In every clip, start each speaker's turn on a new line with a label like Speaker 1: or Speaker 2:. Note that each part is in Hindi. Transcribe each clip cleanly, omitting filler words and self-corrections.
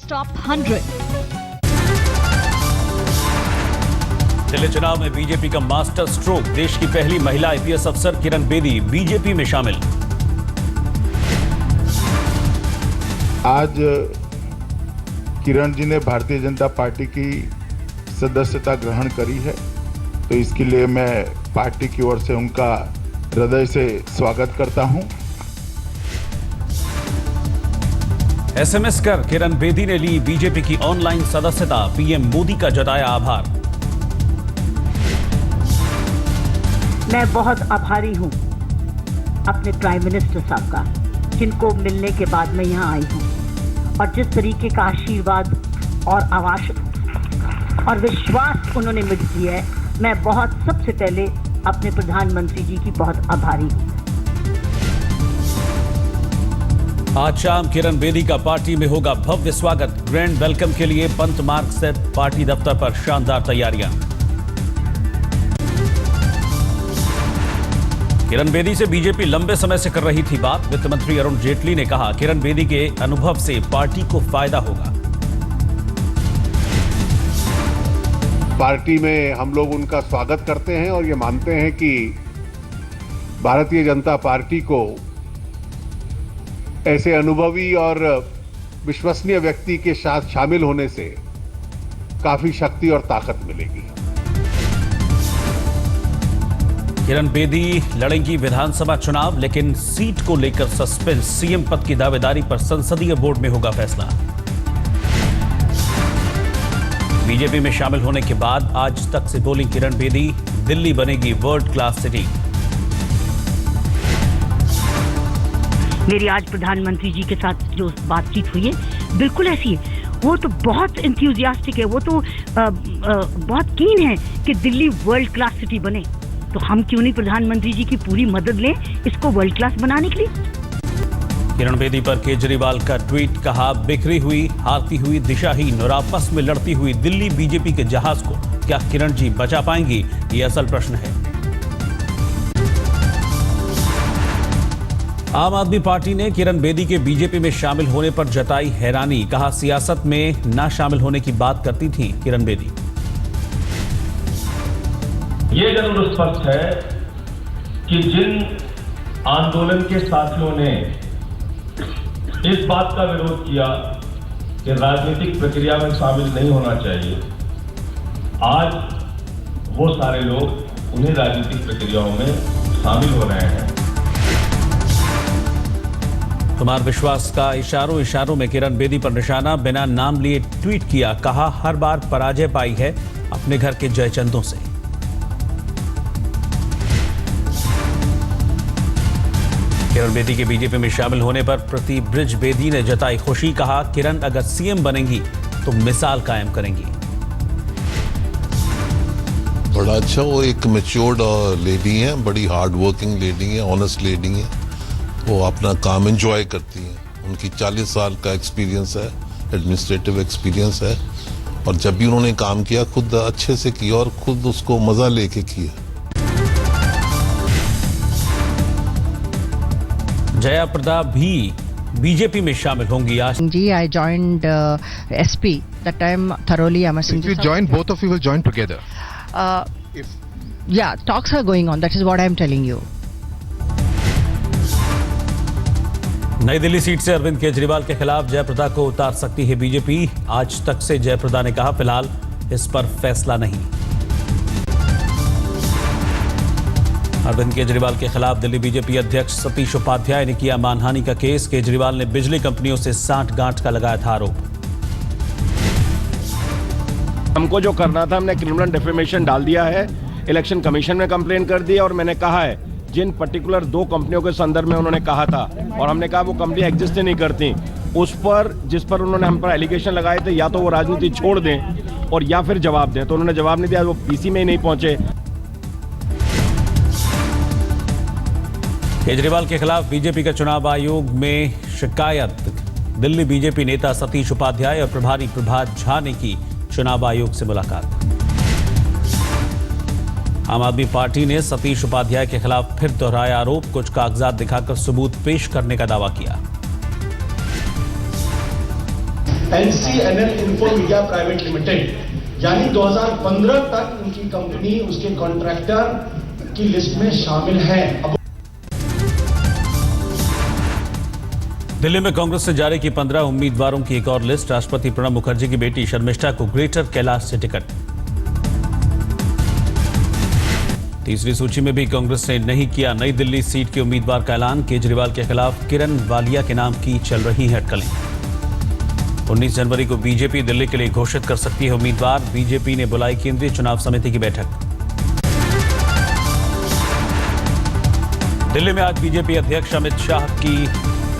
Speaker 1: टॉप 100।
Speaker 2: दिल्ली चुनाव में बीजेपी का मास्टर स्ट्रोक, देश की पहली महिला आईपीएस अफसर किरण बेदी बीजेपी में शामिल।
Speaker 3: आज किरण जी ने भारतीय जनता पार्टी की सदस्यता ग्रहण करी है, तो इसके लिए मैं पार्टी की ओर से उनका हृदय से स्वागत करता हूं।
Speaker 2: एसएमएस कर किरण बेदी ने ली बीजेपी की ऑनलाइन सदस्यता, पीएम मोदी का जताया आभार।
Speaker 4: मैं बहुत आभारी हूं अपने प्राइम मिनिस्टर साहब का, जिनको मिलने के बाद मैं यहां आई हूं, और जिस तरीके का आशीर्वाद और आवास और विश्वास उन्होंने मुझे दिया है, मैं बहुत सबसे पहले अपने प्रधानमंत्री जी की बहुत आभारी हूं।
Speaker 2: आज शाम किरण बेदी का पार्टी में होगा भव्य स्वागत। ग्रैंड वेलकम के लिए पंत मार्ग स्थित पार्टी दफ्तर पर शानदार तैयारियां। किरण बेदी से बीजेपी लंबे समय से कर रही थी बात। वित्त मंत्री अरुण जेटली ने कहा, किरण बेदी के अनुभव से पार्टी को फायदा होगा।
Speaker 5: पार्टी में हम लोग उनका स्वागत करते हैं और ये मानते हैं कि भारतीय जनता पार्टी को ऐसे अनुभवी और विश्वसनीय व्यक्ति के साथ शामिल होने से काफी शक्ति और ताकत मिलेगी।
Speaker 2: किरण बेदी लड़ेंगी विधानसभा चुनाव, लेकिन सीट को लेकर सस्पेंस। सीएम पद की दावेदारी पर संसदीय बोर्ड में होगा फैसला। बीजेपी में शामिल होने के बाद आज तक से बोली किरण बेदी, दिल्ली बनेगी वर्ल्ड क्लास सिटी।
Speaker 4: मेरी आज प्रधानमंत्री जी के साथ जो बातचीत हुई है बिल्कुल ऐसी है। वो तो बहुत एंथुसियास्टिक है, वो तो बहुत कीन है कि दिल्ली वर्ल्ड क्लास सिटी बने। तो हम क्यों नहीं प्रधानमंत्री जी की पूरी मदद लें इसको वर्ल्ड क्लास बनाने के लिए।
Speaker 2: किरण बेदी पर केजरीवाल का ट्वीट, कहा, बिखरी हुई, हारती हुई, दिशाहीन और आपस में लड़ती हुई दिल्ली बीजेपी के जहाज को क्या किरण जी बचा पाएंगी, ये असल प्रश्न है। आम आदमी पार्टी ने किरण बेदी के बीजेपी में शामिल होने पर जताई हैरानी। कहा, सियासत में न शामिल होने की बात करती थी किरण बेदी।
Speaker 6: ये जरूर स्पष्ट है कि जिन आंदोलन के साथियों ने इस बात का विरोध किया कि राजनीतिक प्रक्रिया में शामिल नहीं होना चाहिए, आज वो सारे लोग उन्हीं राजनीतिक प्रक्रियाओं में शामिल हो रहे हैं।
Speaker 2: कुमार विश्वास का इशारों में किरण बेदी पर निशाना, बिना नाम लिए ट्वीट किया। कहा, हर बार पराजय पाई है अपने घर के जयचंदों से। किरण बेदी के बीजेपी में शामिल होने पर प्रति ब्रिज बेदी ने जताई खुशी। कहा, किरण अगर सीएम बनेंगी तो मिसाल कायम करेंगी।
Speaker 7: बड़ा अच्छा, वो एक मैच्योर्ड लेडी है, बड़ी हार्ड वर्किंग लेडी है, ऑनेस्ट लेडी है। वो अपना काम एंजॉय करती हैं। उनकी 40 साल का एक्सपीरियंस है, एडमिनिस्ट्रेटिव एक्सपीरियंस है, और जब भी उन्होंने काम किया खुद अच्छे से किया और खुद उसको मजा लेके किया।
Speaker 2: जया प्रदा भी बीजेपी में शामिल होंगी आज।
Speaker 8: जी, I joined SP that time thoroughly.
Speaker 9: If you join, both of you will join together.
Speaker 8: Yeah, talks are going on. That is what I am telling you.
Speaker 2: नई दिल्ली सीट से अरविंद केजरीवाल के खिलाफ जयप्रदा को उतार सकती है बीजेपी। आज तक से जयप्रदा ने कहा, फिलहाल इस पर फैसला नहीं। अरविंद केजरीवाल के खिलाफ दिल्ली बीजेपी अध्यक्ष सतीश उपाध्याय ने किया मानहानि का केस। केजरीवाल ने बिजली कंपनियों से सांठ-गांठ का लगाया था आरोप।
Speaker 6: हमको जो करना था, हमने क्रिमिनल डिफेमेशन डाल दिया है, इलेक्शन कमीशन में कंप्लेन कर दी, और मैंने कहा है जिन पर्टिकुलर 2 कंपनियों के संदर्भ में उन्होंने कहा था, और हमने कहा वो कंपनी एग्जिस्ट नहीं करती, उस पर जिस पर उन्होंने हम पर एलिगेशन लगाए थे, या तो वो राजनीति छोड़ दें और या फिर जवाब दें। तो उन्होंने जवाब नहीं दिया, वो पीसी में ही नहीं पहुंचे।
Speaker 2: केजरीवाल के खिलाफ बीजेपी का चुनाव आयोग में शिकायत। दिल्ली बीजेपी नेता सतीश उपाध्याय और प्रभारी प्रभात झा ने की चुनाव आयोग से मुलाकात। आम आदमी पार्टी ने सतीश उपाध्याय के खिलाफ फिर दोहराया आरोप। कुछ कागजात दिखाकर सबूत पेश करने का दावा किया।
Speaker 1: NCNL info media private limited, यानी 2015 तक उनकी कंपनी उसके कॉन्ट्रैक्टर की लिस्ट में शामिल है।
Speaker 2: दिल्ली में कांग्रेस ने जारी की 15 उम्मीदवारों की एक और लिस्ट। राष्ट्रपति प्रणब मुखर्जी की बेटी शर्मिष्ठा को ग्रेटर कैलाश से टिकट। तीसरी सूची में भी कांग्रेस ने नहीं किया नई दिल्ली सीट के उम्मीदवार का ऐलान। केजरीवाल के खिलाफ किरण वालिया के नाम की चल रही है अटकलें। 19 जनवरी को बीजेपी दिल्ली के लिए घोषित कर सकती है उम्मीदवार। बीजेपी ने बुलाई केंद्रीय चुनाव समिति की बैठक। दिल्ली में आज बीजेपी अध्यक्ष अमित शाह की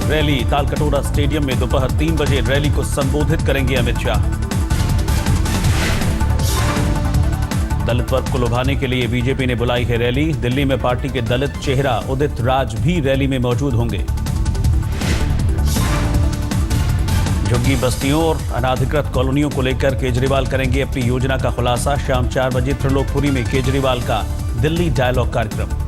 Speaker 2: रैली। तालकटोरा स्टेडियम में दोपहर 3 बजे रैली को संबोधित करेंगे अमित शाह। दलित वर्ग को लुभाने के लिए बीजेपी ने बुलाई है रैली। दिल्ली में पार्टी के दलित चेहरा उदित राज भी रैली में मौजूद होंगे। झुग्गी बस्तियों और अनाधिकृत कॉलोनियों को लेकर केजरीवाल करेंगे अपनी योजना का खुलासा। शाम 4 बजे त्रिलोकपुरी में केजरीवाल का दिल्ली डायलॉग कार्यक्रम।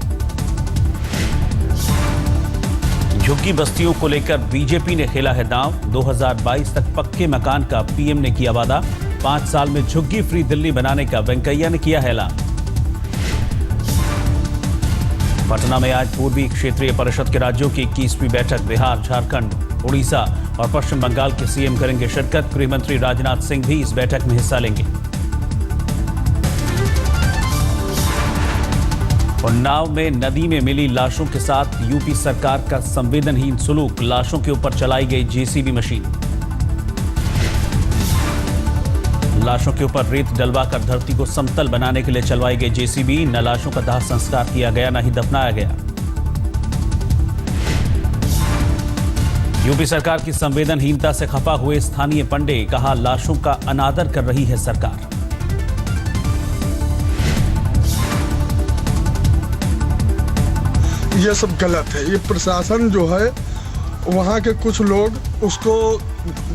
Speaker 2: झुग्गी बस्तियों को लेकर बीजेपी ने खेला है दांव। 2022 तक पक्के मकान का पीएम ने किया वादा। 5 साल में झुग्गी फ्री दिल्ली बनाने का वेंकैया ने किया है ऐलान। पटना में आज पूर्वी क्षेत्रीय परिषद के राज्यों की 21वीं बैठक। बिहार, झारखंड, उड़ीसा और पश्चिम बंगाल के सीएम करेंगे शिरकत। गृहमंत्री राजनाथ सिंह भी इस बैठक में हिस्सा लेंगे। उन्नाव में नदी में मिली लाशों के साथ यूपी सरकार का संवेदनहीन सुलूक। लाशों के ऊपर चलाई गई जेसीबी मशीन। लाशों के ऊपर रेत डलवाकर धरती को समतल बनाने के लिए चलवाई गई जेसीबी। न लाशों का दाह संस्कार किया गया, न ही दफनाया गया। यूपी सरकार की संवेदनहीनता से खफा हुए स्थानीय पंडे। कहा, लाशों का अनादर कर रही है सरकार।
Speaker 10: ये सब गलत है। ये प्रशासन जो है, वहाँ के कुछ लोग उसको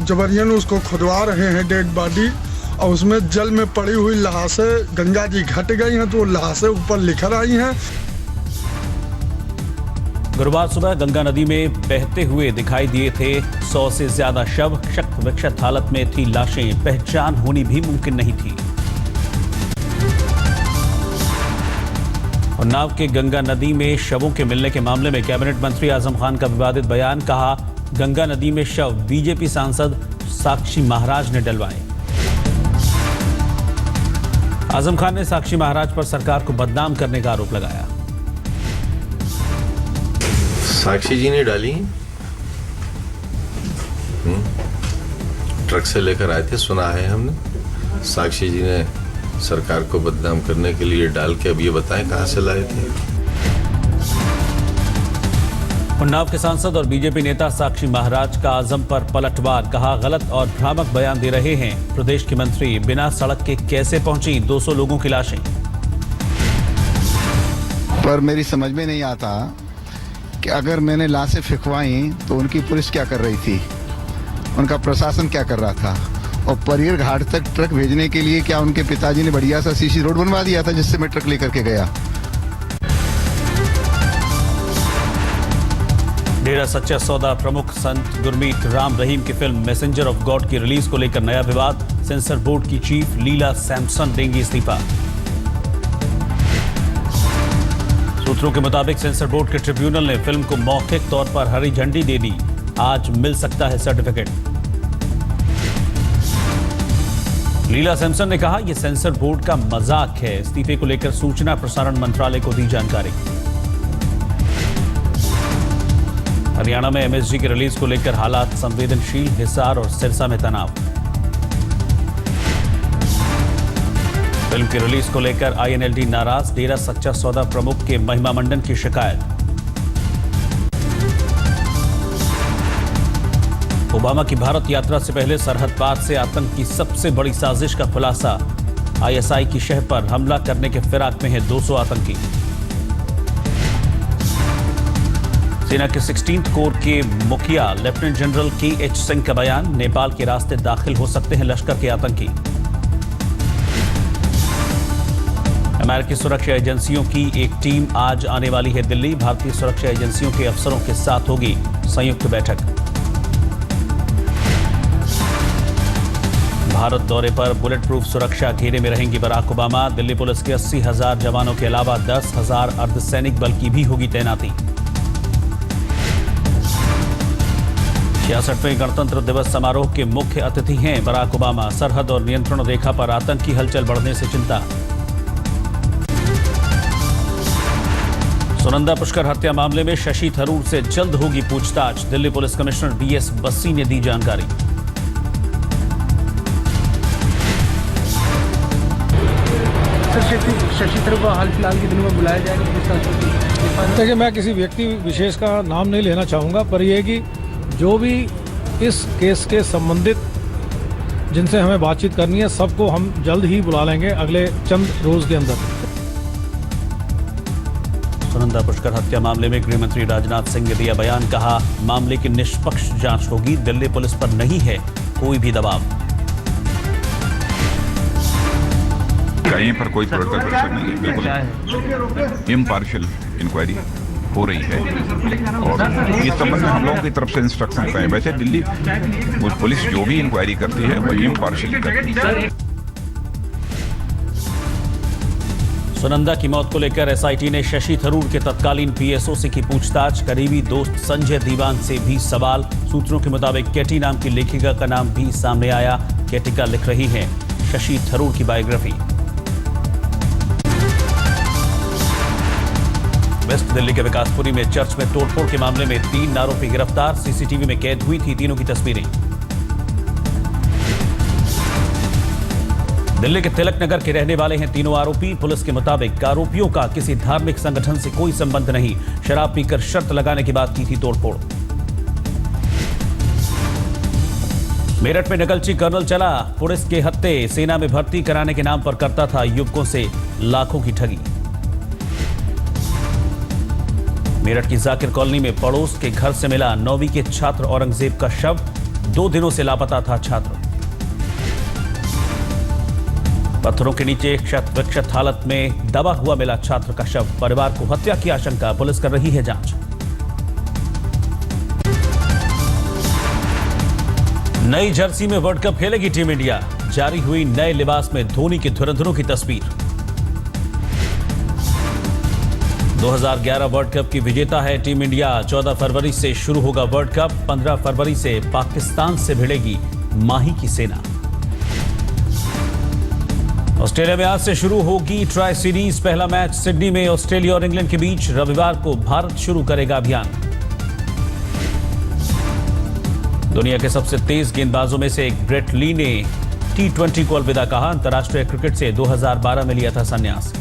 Speaker 10: जबरियन उसको खुदवा रहे हैं डेड बॉडी, और उसमें जल में पड़ी हुई लाशें गंगा जी घट गई हैं, तो वो लाशें ऊपर लिखर आई हैं।
Speaker 2: गुरुवार सुबह गंगा नदी में बहते हुए दिखाई दिए थे 100 से ज्यादा शव। शक्त विक्षत हालत में थी लाशें। पहचान होनी भी मुमकिन नहीं थी। उन्नाव के गंगा नदी में शवों के मिलने के मामले में कैबिनेट मंत्री आजम खान का विवादित बयान। कहा, गंगा नदी में शव बीजेपी सांसद साक्षी महाराज ने डलवाए। आजम खान ने साक्षी महाराज पर सरकार को बदनाम करने का आरोप लगाया।
Speaker 11: साक्षी जी ने डाली, ट्रक से लेकर आए थे, सुना है हमने। साक्षी जी ने सरकार को बदनाम करने के लिए डाल के अब ये बताएं कहां से लाए थे।
Speaker 2: उन्नाव के सांसद और बीजेपी नेता साक्षी महाराज का आजम पर पलटवार। कहा, गलत और भ्रामक बयान दे रहे हैं प्रदेश के मंत्री। बिना सड़क के कैसे पहुंची 200 लोगों की लाशें।
Speaker 12: पर मेरी समझ में नहीं आता कि अगर मैंने लाशें फेंकवाई तो उनकी पुलिस क्या कर रही थी, उनका प्रशासन क्या कर रहा था, और परेर घाट तक ट्रक भेजने के लिए क्या उनके पिताजी ने बढ़िया सा सीसी रोड बनवा दिया था जिससे मैं ट्रक लेकर के गया।
Speaker 2: डेरा सच्चा सौदा प्रमुख संत गुरमीत राम रहीम की फिल्म मैसेंजर ऑफ गॉड की रिलीज को लेकर नया विवाद। सेंसर बोर्ड की चीफ लीला सैमसन देंगी इस्तीफा। सूत्रों के मुताबिक सेंसर बोर्ड के ट्रिब्यूनल ने फिल्म को मौखिक तौर पर हरी झंडी दे दी। आज मिल सकता है सर्टिफिकेट। लीला सैमसन ने कहा, यह सेंसर बोर्ड का मजाक है। इस्तीफे को लेकर सूचना प्रसारण मंत्रालय को दी जानकारी। हरियाणा में एमएसजी की रिलीज को लेकर हालात संवेदनशील। हिसार और सिरसा में तनाव। फिल्म की रिलीज को लेकर आईएनएलडी नाराज। डेरा सच्चा सौदा प्रमुख के महिमा मंडन की शिकायत। ओबामा की भारत यात्रा से पहले सरहद पार से आतंक की सबसे बड़ी साजिश का खुलासा। आईएसआई की शह पर हमला करने के फिराक में है 200 आतंकी। सेना के 16th कोर के मुखिया लेफ्टिनेंट जनरल के.एच. सिंह का बयान। नेपाल के रास्ते दाखिल हो सकते हैं लश्कर के आतंकी। अमेरिकी सुरक्षा एजेंसियों की एक टीम आज आने वाली है दिल्ली। भारतीय सुरक्षा एजेंसियों के अफसरों के साथ होगी संयुक्त बैठक। भारत दौरे पर बुलेट प्रूफ सुरक्षा घेरे में रहेंगे बराक ओबामा। दिल्ली पुलिस के 80,000 जवानों के अलावा 10,000 अर्धसैनिक बल की भी होगी तैनाती। 66वें गणतंत्र दिवस समारोह के मुख्य अतिथि हैं बराक ओबामा। सरहद और नियंत्रण रेखा पर आतंकी हलचल बढ़ने से चिंता। सुनंदा पुष्कर हत्या मामले में शशि थरूर से जल्द होगी पूछताछ। Delhi police commissioner BS Bassi ने दी जानकारी।
Speaker 13: शशि थरूर को हाल फिलहाल के दिनों में बुलाया जाएगा।
Speaker 14: देखिए, मैं किसी व्यक्ति विशेष का नाम नहीं लेना चाहूँगा, पर यह कि जो भी इस केस के संबंधित जिनसे हमें बातचीत करनी है, सबको हम जल्द ही बुला लेंगे अगले चंद रोज के अंदर।
Speaker 2: सुनंदा पुष्कर हत्या मामले में गृह मंत्री राजनाथ सिंह ने दिया बयान। कहा, मामले की निष्पक्ष जांच होगी। दिल्ली पुलिस पर नहीं है कोई भी दबाव।
Speaker 15: कहीं पर कोई पॉलिटिकल प्रेशर नहीं है, बिल्कुल इम्पार्शियल इंक्वायरी हो रही है और इस संबंध में हम लोगों की तरफ से इंस्ट्रक्शन है। वैसे दिल्ली पुलिस जो भी इंक्वायरी करती है वही इम्पार्शियल करती है।
Speaker 2: सुनंदा की मौत को लेकर एसआईटी ने शशि थरूर के तत्कालीन पीएसओ से की पूछताछ। करीबी दोस्त संजय दीवान से भी सवाल। सूत्रों के मुताबिक केटी नाम की लेखिका का नाम भी सामने आया। केटिका लिख रही हैं शशि थरूर की बायोग्राफी। वेस्ट दिल्ली के विकासपुरी में चर्च में तोड़फोड़ के मामले में 3 आरोपी गिरफ्तार। सीसीटीवी में कैद हुई थी तीनों की तस्वीरें। दिल्ली के तिलक नगर के रहने वाले हैं तीनों आरोपी। पुलिस के मुताबिक आरोपियों का किसी धार्मिक संगठन से कोई संबंध नहीं। शराब पीकर शर्त लगाने के बाद की थी तोड़फोड़। मेरठ में नकलची कर्नल चला। पुलिस के हत्थे सेना में भर्ती कराने के नाम पर करता था युवकों से लाखों की ठगी। मेरठ की जाकिर कॉलोनी में पड़ोस के घर से मिला 9वीं के छात्र औरंगजेब का शव। 2 दिनों से लापता था छात्र। पत्थरों के नीचे क्षत हालत में दबा हुआ मिला छात्र का शव। परिवार को हत्या की आशंका। पुलिस कर रही है जांच। नई जर्सी में वर्ल्ड कप खेलेगी टीम इंडिया। जारी हुई नए लिबास में धोनी के धुरंधरों की तस्वीर। 2011 वर्ल्ड कप की विजेता है टीम इंडिया। 14 फरवरी से शुरू होगा वर्ल्ड कप। 15 फरवरी से पाकिस्तान से भिड़ेगी माही की सेना। ऑस्ट्रेलिया में आज से शुरू होगी ट्राई सीरीज। पहला मैच सिडनी में ऑस्ट्रेलिया और इंग्लैंड के बीच। रविवार को भारत शुरू करेगा अभियान। दुनिया के सबसे तेज गेंदबाजों में से एक ब्रेट ली ने T20 को अलविदा कहा। अंतर्राष्ट्रीय क्रिकेट से 2012 में लिया था संन्यास।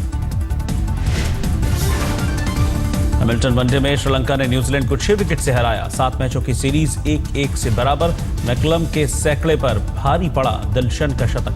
Speaker 2: हैमिल्टन वनडे में श्रीलंका ने न्यूजीलैंड को 6 विकेट से हराया। 7 मैचों की सीरीज 1-1 से बराबर। मैकलम के सैकड़े पर भारी पड़ा दिलशन का शतक।